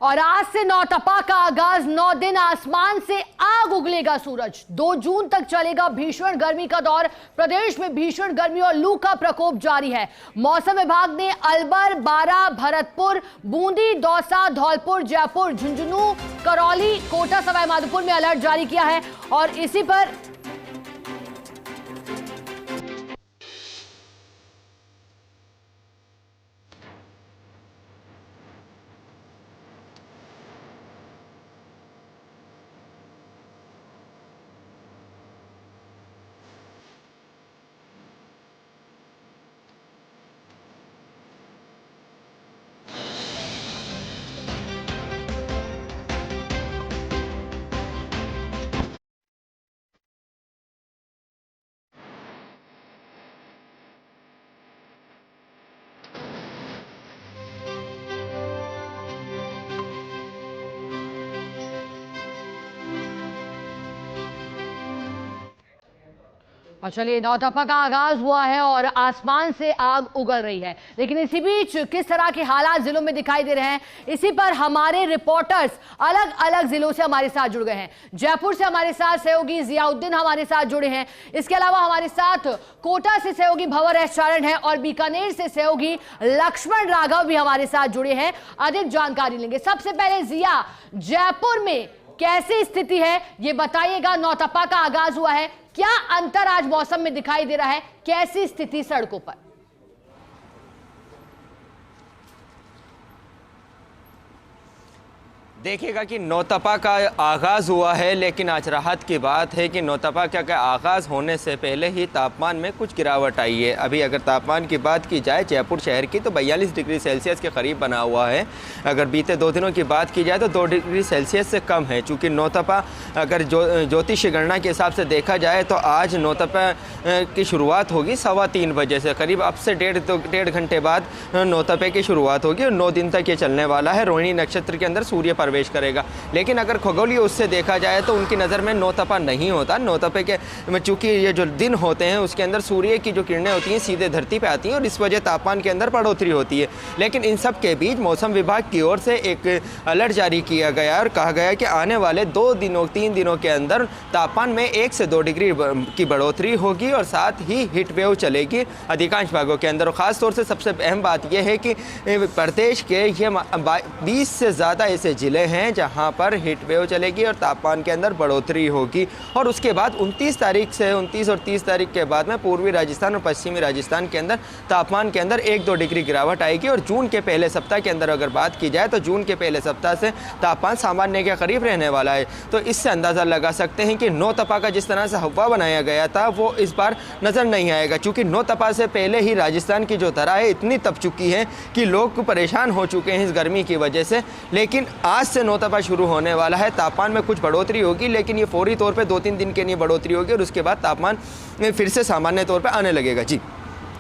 और आज से नौतपा का आगाज, 9 दिन आसमान से आग उगलेगा सूरज। 2 जून तक चलेगा भीषण गर्मी का दौर। प्रदेश में भीषण गर्मी और लू का प्रकोप जारी है। मौसम विभाग ने अलवर, बारा, भरतपुर, बूंदी, दौसा, धौलपुर, जयपुर, झुंझुनू, करौली, कोटा, सवाई माधोपुर में अलर्ट जारी किया है। और इसी पर और चलिए, नौतपा का आगाज हुआ है और आसमान से आग उगल रही है। लेकिन इसी बीच किस तरह के हालात जिलों में दिखाई दे रहे हैं, इसी पर हमारे रिपोर्टर्स अलग अलग जिलों से हमारे साथ जुड़ गए हैं। जयपुर से हमारे साथ सहयोगी जियाउद्दीन हमारे साथ जुड़े हैं। इसके अलावा हमारे साथ कोटा से सहयोगी भंवर एस चारण है और बीकानेर से सहयोगी लक्ष्मण राघव भी हमारे साथ जुड़े हैं। अधिक जानकारी लेंगे। सबसे पहले जिया, जयपुर में कैसी स्थिति है ये बताइएगा। नौतपा का आगाज हुआ है, क्या अंतर आज मौसम में दिखाई दे रहा है, कैसी स्थिति सड़कों पर? देखिएगा कि नौतपा का आगाज़ हुआ है, लेकिन आज राहत की बात है कि नौतपा का आगाज़ होने से पहले ही तापमान में कुछ गिरावट आई है। अभी अगर तापमान की बात की जाए जयपुर शहर की, तो 42 डिग्री सेल्सियस के करीब बना हुआ है। अगर बीते 2 दिनों की बात की जाए तो 2 डिग्री सेल्सियस से कम है। चूँकि नौतपा अगर ज्योतिष गणना के हिसाब से देखा जाए तो आज नौतपा की शुरुआत होगी 3:15 बजे से। करीब अब से डेढ़ घंटे बाद नौतपे की शुरुआत होगी और 9 दिन तक ये चलने वाला है। रोहिणी नक्षत्र के अंदर सूर्य प्रवेश करेगा। लेकिन अगर खगोलीय उससे देखा जाए तो उनकी नज़र में नौतपा नहीं होता। नौतपे के चूंकि ये जो दिन होते हैं उसके अंदर सूर्य की जो किरणें होती हैं सीधे धरती पे आती हैं और इस वजह तापमान के अंदर बढ़ोतरी होती है। लेकिन इन सब के बीच मौसम विभाग की ओर से एक अलर्ट जारी किया गया और कहा गया कि आने वाले 3 दिनों के अंदर तापमान में 1 से 2 डिग्री की बढ़ोतरी होगी और साथ ही हीट वेव चलेगी अधिकांश भागों के अंदर। और ख़ासतौर से सबसे अहम बात यह है कि प्रदेश के ये 20 से ज़्यादा ऐसे ज़िले हैं जहां पर हीट वेव चलेगी और तापमान के अंदर बढ़ोतरी होगी। और उसके बाद 29 और 30 तारीख के बाद में पूर्वी राजस्थान और पश्चिमी राजस्थान के अंदर तापमान के अंदर 1-2 डिग्री गिरावट आएगी। और जून के पहले सप्ताह के अंदर अगर बात की जाए तो जून के पहले सप्ताह से तापमान सामान्य के करीब रहने वाला है। तो इससे अंदाज़ा लगा सकते हैं कि नौतपा का जिस तरह से हवा बनाया गया था वो इस बार नज़र नहीं आएगा। चूँकि नौतपा से पहले ही राजस्थान की जो धरा है इतनी तप चुकी है कि लोग परेशान हो चुके हैं इस गर्मी की वजह से। लेकिन आज से नौतपा शुरू होने वाला है। तापमान में कुछ बढ़ोतरी होगी, लेकिन ये फौरी तौर पे 2-3 दिन के लिए बढ़ोतरी होगी और उसके बाद तापमान फिर से सामान्य तौर पे आने लगेगा। जी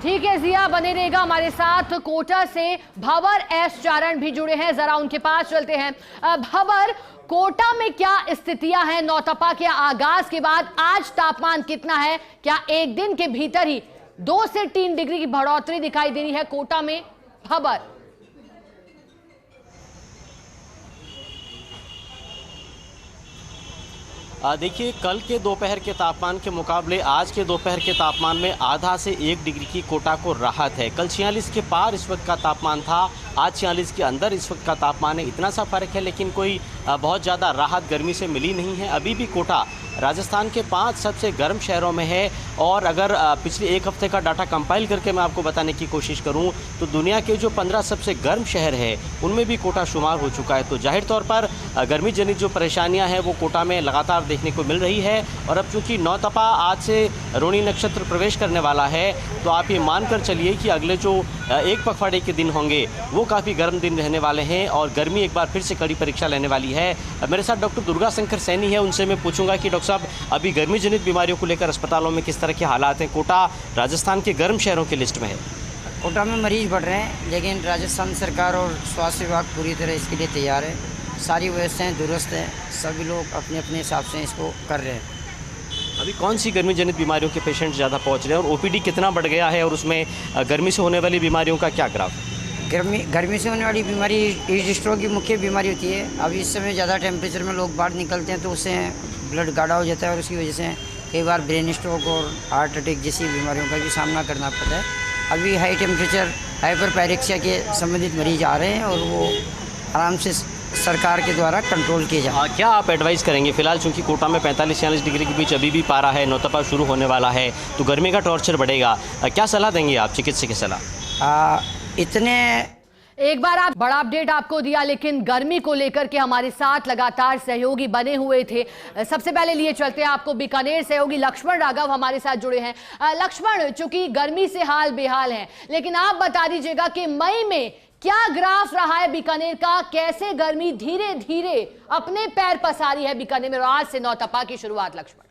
ठीक है जिया, बने रहेगा हमारे साथ। कोटा से भंवर एस चारण भी जुड़े हैं, जरा उनके पास चलते हैं। भंवर, कोटा में क्या स्थितियां हैं नौतपा के आगाज के बाद? आज तापमान कितना है? क्या एक दिन के भीतर ही 2 से 3 डिग्री की बढ़ोतरी दिखाई दे रही है कोटा में? भंवर, देखिए, कल के दोपहर के तापमान के मुकाबले आज के दोपहर के तापमान में आधा से 1 डिग्री की कोटा को राहत है। कल 46 के पार इस वक्त का तापमान था, आज 46 के अंदर इस वक्त का तापमान है। इतना सा फ़र्क है, लेकिन कोई बहुत ज़्यादा राहत गर्मी से मिली नहीं है। अभी भी कोटा राजस्थान के 5 सबसे गर्म शहरों में है। और अगर पिछले 1 हफ्ते का डाटा कंपाइल करके मैं आपको बताने की कोशिश करूं तो दुनिया के जो 15 सबसे गर्म शहर है उनमें भी कोटा शुमार हो चुका है। तो जाहिर तौर पर गर्मी जनित जो परेशानियां हैं वो कोटा में लगातार देखने को मिल रही है। और अब चूँकि नौतपा आज से रोहिणी नक्षत्र प्रवेश करने वाला है, तो आप ये मान कर चलिए कि अगले जो 1 पखवाड़े के दिन होंगे वो काफ़ी गर्म दिन रहने वाले हैं और गर्मी एक बार फिर से कड़ी परीक्षा लेने वाली है। मेरे साथ डॉक्टर दुर्गा शंकर सैनी है, उनसे मैं पूछूंगा कि डॉक्टर साहब, अभी गर्मी जनित बीमारियों को लेकर अस्पतालों में किस तरह के हालात हैं? कोटा राजस्थान के गर्म शहरों की लिस्ट में है। कोटा में मरीज बढ़ रहे हैं, लेकिन राजस्थान सरकार और स्वास्थ्य विभाग पूरी तरह इसके लिए तैयार है। सारी व्यवस्थाएं दुरुस्त हैं, सभी लोग अपने अपने हिसाब से इसको कर रहे हैं। अभी कौन सी गर्मी जनित बीमारियों के पेशेंट ज़्यादा पहुंच रहे हैं और ओपीडी कितना बढ़ गया है और उसमें गर्मी से होने वाली बीमारियों का क्या ग्राफ है? गर्मी से होने वाली बीमारी हीट स्ट्रोक की मुख्य बीमारी होती है। अभी इस समय ज़्यादा टेम्परेचर में लोग बाहर निकलते हैं तो उससे ब्लड गाढ़ा हो जाता है और उसकी वजह से कई बार ब्रेन स्ट्रोक और हार्ट अटैक जैसी बीमारियों का भी सामना करना पड़ता है। अभी हाई टेम्परेचर हाइपरपायरेक्सिया के संबंधित मरीज आ रहे हैं और वो आराम से सरकार के द्वारा कंट्रोल किए जाए। क्या आप एडवाइस करेंगे फिलहाल, चूंकि कोटा में 45-46 डिग्री के बीच अभी भी पारा है, नौतपा शुरू होने वाला है तो गर्मी का टॉर्चर बढ़ेगा, क्या सलाह देंगे आप, चिकित्सक की सलाह? इतने एक बार आप बड़ा अपडेट आपको दिया, लेकिन गर्मी को लेकर के हमारे साथ लगातार सहयोगी बने हुए थे। सबसे पहले लिए चलते हैं आपको बीकानेर सहयोगी लक्ष्मण राघव हमारे साथ जुड़े हैं। लक्ष्मण, चूंकि गर्मी से हाल बेहाल है, लेकिन आप बता दीजिएगा कि मई में क्या ग्राफ रहा है बीकानेर का, कैसे गर्मी धीरे धीरे अपने पैर पसारी है बीकानेर में, और आज से नौतपा की शुरुआत। लक्ष्मण,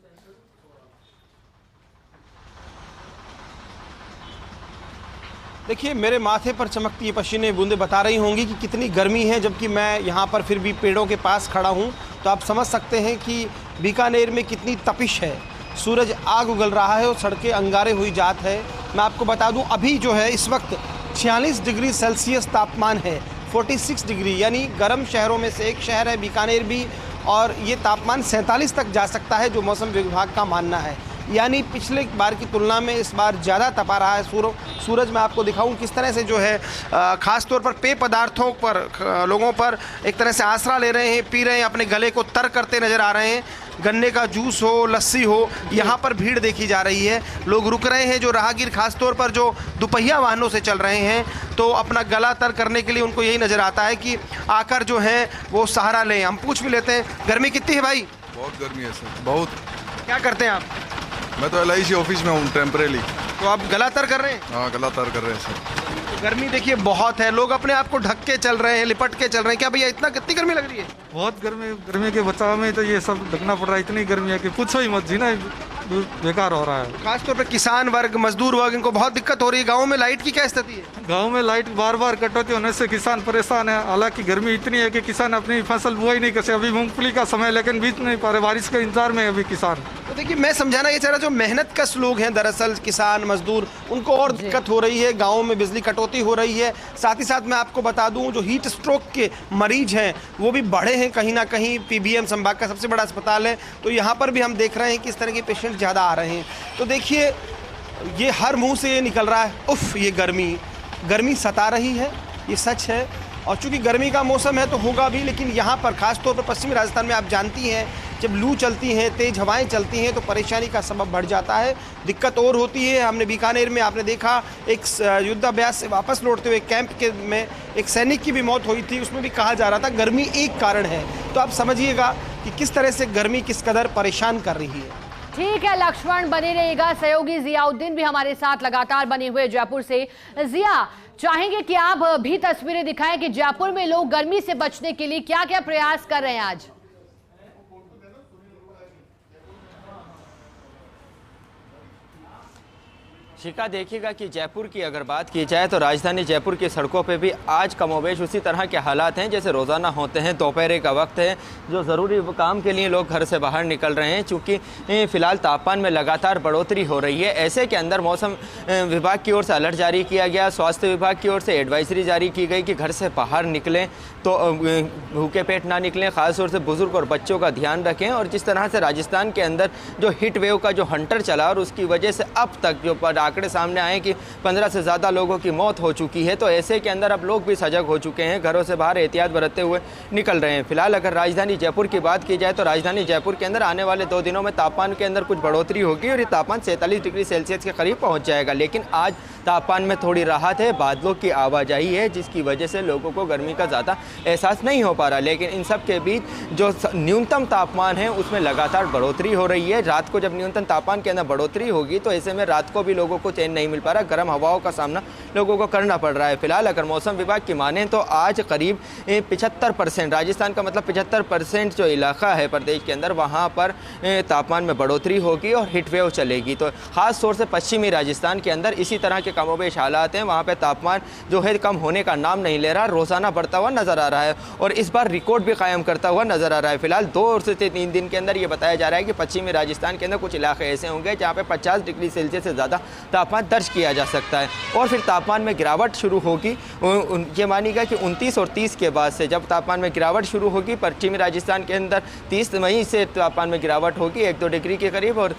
देखिए, मेरे माथे पर चमकती ये पसीने बूंदें बता रही होंगी कि कितनी गर्मी है, जबकि मैं यहाँ पर फिर भी पेड़ों के पास खड़ा हूँ तो आप समझ सकते हैं कि बीकानेर में कितनी तपिश है। सूरज आग उगल रहा है और सड़कें अंगारे हुई जात है। मैं आपको बता दूँ, अभी जो है इस वक्त 46 डिग्री सेल्सियस तापमान है, 46 डिग्री, यानी गर्म शहरों में से एक शहर है बीकानेर भी, और ये तापमान 47 तक जा सकता है जो मौसम विभाग का मानना है। यानी पिछले बार की तुलना में इस बार ज़्यादा तपा रहा है सूरज। मैं आपको दिखाऊं किस तरह से जो है ख़ास तौर पर पेय पदार्थों पर लोगों पर एक तरह से आसरा ले रहे हैं, पी रहे हैं, अपने गले को तर करते नज़र आ रहे हैं। गन्ने का जूस हो, लस्सी हो, यहाँ पर भीड़ देखी जा रही है। लोग रुक रहे हैं, जो राहगीर खास तौर पर जो दुपहिया वाहनों से चल रहे हैं तो अपना गला तर करने के लिए उनको यही नज़र आता है कि आकर जो है वो सहारा लें। हम पूछ भी लेते हैं, गर्मी कितनी है भाई? बहुत गर्मी है सर, बहुत। क्या करते हैं आप? मैं तो LIC ऑफिस में हूँ टेम्परेरी। तो आप गला तर कर रहे हैं? हाँ, गला तर कर रहे हैं सर। तो गर्मी देखिए बहुत है, लोग अपने आप को ढक के चल रहे हैं, लिपट के चल रहे हैं। क्या भैया कितनी गर्मी लग रही है? बहुत गर्मी के बचाव में तो ये सब ढकना पड़ रहा है। इतनी गर्मी है कि पूछो ही मत, जीना बेकार हो रहा है। खासतौर पर किसान वर्ग, मजदूर वर्ग, इनको बहुत दिक्कत हो रही है। गाँव में लाइट की क्या स्थिति है? गांव में लाइट बार बार कटौती होने से किसान परेशान है। हालांकि गर्मी इतनी है कि किसान अपनी फसल बुआई नहीं कर सकते। अभी मूंगफली का समय, लेकिन बीत नहीं पा रहे, बारिश के इंतजार में अभी किसान। तो देखिए, मैं समझाना ये चाह रहा, जो मेहनत कश लोग हैं दरअसल किसान मजदूर, उनको और दिक्कत हो रही है। गाँव में बिजली कटौती हो रही है। साथ ही साथ मैं आपको बता दूँ, जो हीट स्ट्रोक के मरीज हैं वो भी बढ़े हैं कहीं ना कहीं। PBM संभाग का सबसे बड़ा अस्पताल है, तो यहाँ पर भी हम देख रहे हैं कि इस तरह के पेशेंट ज़्यादा आ रहे हैं। तो देखिए, ये हर मुंह से ये निकल रहा है, उफ, ये गर्मी सता रही है, ये सच है। और चूंकि गर्मी का मौसम है तो होगा भी, लेकिन यहाँ पर खास तौर पर पश्चिमी राजस्थान में आप जानती हैं, जब लू चलती हैं, तेज़ हवाएं चलती हैं तो परेशानी का सबब बढ़ जाता है, दिक्कत और होती है। हमने बीकानेर में आपने देखा, एक युद्धाभ्यास से वापस लौटते हुए कैंप के में एक सैनिक की भी मौत हुई थी, उसमें भी कहा जा रहा था गर्मी एक कारण है। तो आप समझिएगा कि किस तरह से गर्मी किस कदर परेशान कर रही है। ठीक है लक्ष्मण, बने रहेगा। सहयोगी जियाउद्दीन भी हमारे साथ लगातार बने हुए जयपुर से। जिया, चाहेंगे कि आप भी तस्वीरें दिखाएं कि जयपुर में लोग गर्मी से बचने के लिए क्या क्या प्रयास कर रहे हैं आज। शिखा, देखिएगा कि जयपुर की अगर बात की जाए तो राजधानी जयपुर की सड़कों पे भी आज कमोबेश उसी तरह के हालात हैं जैसे रोज़ाना होते हैं। दोपहर का वक्त है, जो ज़रूरी काम के लिए लोग घर से बाहर निकल रहे हैं। चूँकि फ़िलहाल तापमान में लगातार बढ़ोतरी हो रही है, ऐसे के अंदर मौसम विभाग की ओर से अलर्ट जारी किया गया, स्वास्थ्य विभाग की ओर से एडवाइजरी जारी की गई कि घर से बाहर निकलें तो भूखे पेट ना निकलें, ख़ासतौर से बुज़ुर्ग और बच्चों का ध्यान रखें। और जिस तरह से राजस्थान के अंदर जो हीट वेव का जो हंटर चला और उसकी वजह से अब तक जो आंकड़े सामने आए कि 15 से ज़्यादा लोगों की मौत हो चुकी है, तो ऐसे के अंदर अब लोग भी सजग हो चुके हैं, घरों से बाहर एहतियात बरतते हुए निकल रहे हैं। फिलहाल अगर राजधानी जयपुर की बात की जाए तो राजधानी जयपुर के अंदर आने वाले 2 दिनों में तापमान के अंदर कुछ बढ़ोतरी होगी और ये तापमान 47 डिग्री सेल्सियस के करीब पहुँच जाएगा। लेकिन आज तापमान में थोड़ी राहत है, बादलों की आवाजाही है, जिसकी वजह से लोगों को गर्मी का ज़्यादा एहसास नहीं हो पा रहा। लेकिन इन सब के बीच जो न्यूनतम तापमान है उसमें लगातार बढ़ोतरी हो रही है। रात को जब न्यूनतम तापमान के अंदर बढ़ोतरी होगी तो ऐसे में रात को भी लोगों को चैन नहीं मिल पा रहा, गर्म हवाओं का सामना लोगों को करना पड़ रहा है। फिलहाल अगर मौसम विभाग की माने तो आज करीब 75%, राजस्थान का मतलब 75% जो इलाका है प्रदेश के अंदर, वहाँ पर तापमान में बढ़ोतरी होगी और हीट वेव चलेगी। तो खास तौर से पश्चिमी राजस्थान के अंदर इसी तरह के कमोबेश हालात हैं, वहाँ पे तापमान जो है कम होने का नाम नहीं ले रहा, रोज़ाना बढ़ता हुआ नज़र आ रहा है और इस बार रिकॉर्ड भी कायम करता हुआ नज़र आ रहा है। फिलहाल 2 से 3 दिन के अंदर ये बताया जा रहा है कि पश्चिमी राजस्थान के अंदर कुछ इलाके ऐसे होंगे जहाँ पे 50 डिग्री सेल्सियस से ज़्यादा तापमान दर्ज किया जा सकता है और फिर तापमान में गिरावट शुरू होगी। ये मानिएगा कि 29 और 30 के बाद से जब तापमान में गिरावट शुरू होगी, पश्चिमी राजस्थान के अंदर 30 मई से तापमान में गिरावट होगी 1-2 डिग्री के करीब, और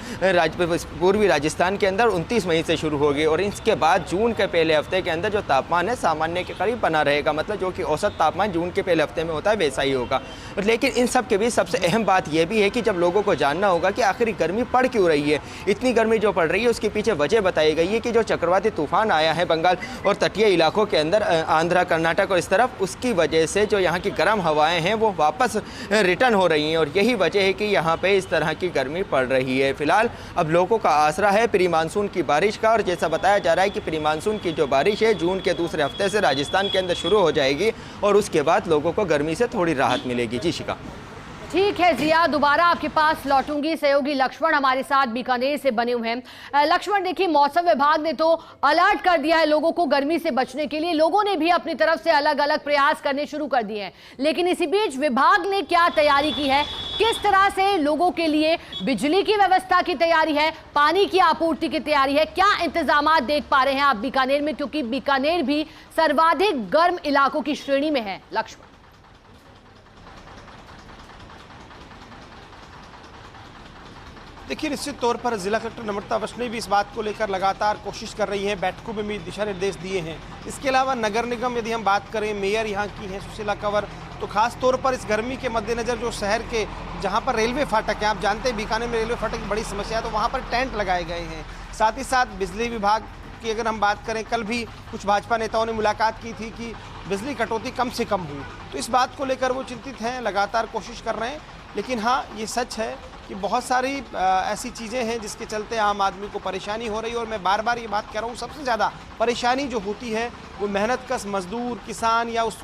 पूर्वी राजस्थान के अंदर 29 मई से शुरू होगी। और इसके बाद जून के पहले हफ्ते के अंदर जो तापमान है सामान्य के करीब बना रहेगा, मतलब जो कि औसत तापमान जून के पहले हफ्ते में होता है वैसा ही होगा। लेकिन इन सब के बीच सबसे अहम बात यह भी है कि जब लोगों को जानना होगा कि आखिर गर्मी पड़ क्यों रही है, इतनी गर्मी जो पड़ रही है उसके पीछे वजह बताई गई है कि जो चक्रवाती तूफान आया है बंगाल और तटीय इलाकों के अंदर, आंध्रा, कर्नाटक और इस तरफ, उसकी वजह से जो यहाँ की गर्म हवाएं हैं वो वापस रिटर्न हो रही हैं और यही वजह है कि यहाँ पे इस तरह की गर्मी पड़ रही है। फिलहाल अब लोगों का आसरा है प्री मानसून की बारिश का, और जैसा बताया जा रहा है कि प्री मानसून की जो बारिश है जून के दूसरे हफ्ते से राजस्थान के अंदर शुरू हो जाएगी और उसके बाद लोगों को गर्मी से थोड़ी राहत मिलेगी। जी शिका। ठीक है जिया, दोबारा आपके पास लौटूंगी। सहयोगी लक्ष्मण हमारे साथ बीकानेर से बने हुए हैं। लक्ष्मण, देखिए मौसम विभाग ने तो अलर्ट कर दिया है लोगों को गर्मी से बचने के लिए, लोगों ने भी अपनी तरफ से अलग अलग प्रयास करने शुरू कर दिए हैं, लेकिन इसी बीच विभाग ने क्या तैयारी की है, किस तरह से लोगों के लिए बिजली की व्यवस्था की तैयारी है, पानी की आपूर्ति की तैयारी है, क्या इंतजाम देख पा रहे हैं आप बीकानेर में, क्योंकि बीकानेर भी सर्वाधिक गर्म इलाकों की श्रेणी में है। लक्ष्मण। देखिए, निश्चित तौर पर जिला कलेक्टर नम्रता वैष्णव भी इस बात को लेकर लगातार कोशिश कर रही हैं, बैठकों में भी दिशा निर्देश दिए हैं। इसके अलावा नगर निगम, यदि हम बात करें, मेयर यहाँ की हैं सुशीला कंवर, तो खास तौर पर इस गर्मी के मद्देनज़र जो शहर के जहाँ पर रेलवे फाटक है, आप जानते हैं बीकानेर में रेलवे फाटक की बड़ी समस्या है, तो वहाँ पर टेंट लगाए गए हैं। साथ ही साथ बिजली विभाग की अगर हम बात करें, कल भी कुछ भाजपा नेताओं ने मुलाकात की थी कि बिजली कटौती कम से कम हुई, तो इस बात को लेकर वो चिंतित हैं, लगातार कोशिश कर रहे हैं। लेकिन हाँ, ये सच है कि बहुत सारी ऐसी चीज़ें हैं जिसके चलते आम आदमी को परेशानी हो रही है, और मैं बार बार ये बात कह रहा हूँ, सबसे ज़्यादा परेशानी जो होती है वो मेहनतकश मजदूर, किसान या उस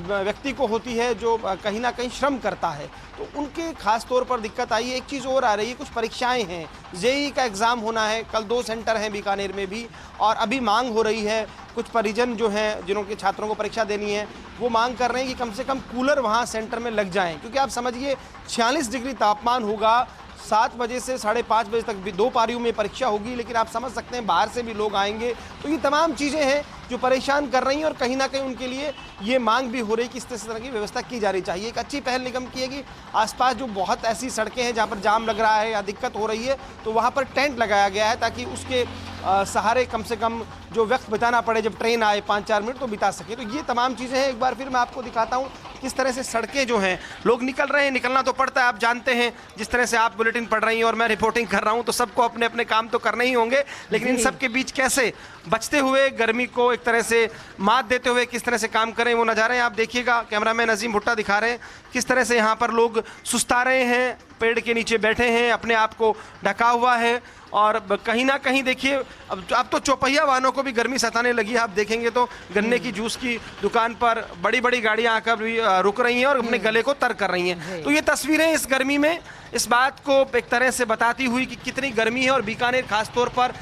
व्यक्ति को होती है जो कहीं ना कहीं श्रम करता है, तो उनके खास तौर पर दिक्कत आई है। एक चीज़ और आ रही है, कुछ परीक्षाएं हैं, जेईई का एग्ज़ाम होना है, कल 2 सेंटर हैं बीकानेर में भी, और अभी मांग हो रही है, कुछ परिजन जो हैं जिन्हों के छात्रों को परीक्षा देनी है वो मांग कर रहे हैं कि कम से कम कूलर वहाँ सेंटर में लग जाएं, क्योंकि आप समझिए 46 डिग्री तापमान होगा, 7 बजे से 5:30 बजे तक भी 2 पारियों में परीक्षा होगी, लेकिन आप समझ सकते हैं बाहर से भी लोग आएंगे, तो ये तमाम चीज़ें हैं जो परेशान कर रही हैं, और कहीं ना कहीं उनके लिए ये मांग भी हो रही है कि इस तरह की व्यवस्था की जा रही चाहिए। एक अच्छी पहल निगम की है कि आसपास जो बहुत ऐसी सड़कें हैं जहाँ पर जाम लग रहा है या दिक्कत हो रही है, तो वहाँ पर टेंट लगाया गया है ताकि उसके सहारे कम से कम जो वक्त बिताना पड़े, जब ट्रेन आए 5-4 मिनट तो बिता सके। तो ये तमाम चीज़ें हैं। एक बार फिर मैं आपको दिखाता हूँ किस तरह से सड़कें जो हैं, लोग निकल रहे हैं, निकलना तो पड़ता है, आप जानते हैं, जिस तरह से आप बुलेटिन पढ़ रही हैं और मैं रिपोर्टिंग कर रहा हूँ, तो सबको अपने अपने काम तो करने ही होंगे, लेकिन इन सब के बीच कैसे बचते हुए गर्मी को एक तरह से मात देते हुए किस तरह से काम करें, वो नज़ारे आप देखिएगा। कैमरामैन अजीम भुट्टा दिखा रहे हैं किस तरह से यहाँ पर लोग सुस्ता रहे हैं, पेड़ के नीचे बैठे हैं, अपने आप को ढका हुआ है, और कहीं ना कहीं देखिए अब तो चौपहिया वाहनों को भी गर्मी सताने लगी है। आप देखेंगे तो गन्ने की जूस की दुकान पर बड़ी बड़ी गाड़ियां आकर भी रुक रही हैं और अपने गले को तर कर रही हैं। तो ये तस्वीरें इस गर्मी में इस बात को एक तरह से बताती हुई कि कितनी गर्मी है। और बीकानेर खास तौर पर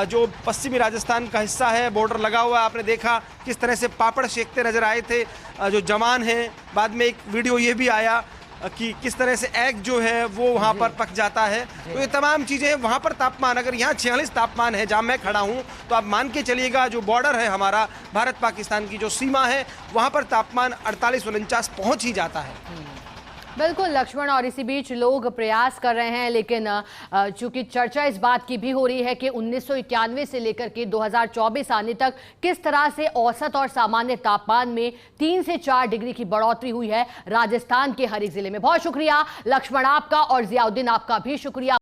जो पश्चिमी राजस्थान का हिस्सा है, बॉर्डर लगा हुआ है, आपने देखा किस तरह से पापड़ सेकते नजर आए थे जो जवान हैं। बाद में एक वीडियो ये भी आया कि किस तरह से एग जो है वो वहाँ पर पक जाता है। तो ये तमाम चीज़ें, वहाँ पर तापमान, अगर यहाँ 46 तापमान है जहाँ मैं खड़ा हूँ, तो आप मान के चलिएगा जो बॉर्डर है हमारा भारत पाकिस्तान की जो सीमा है, वहाँ पर तापमान 48-49 पहुँच ही जाता है। बिल्कुल लक्ष्मण, और इसी बीच लोग प्रयास कर रहे हैं, लेकिन चूंकि चर्चा इस बात की भी हो रही है कि 1991 से लेकर के 2024 आने तक किस तरह से औसत और सामान्य तापमान में 3 से 4 डिग्री की बढ़ोतरी हुई है राजस्थान के हर एक जिले में। बहुत शुक्रिया लक्ष्मण आपका, और जियाउद्दीन आपका भी शुक्रिया।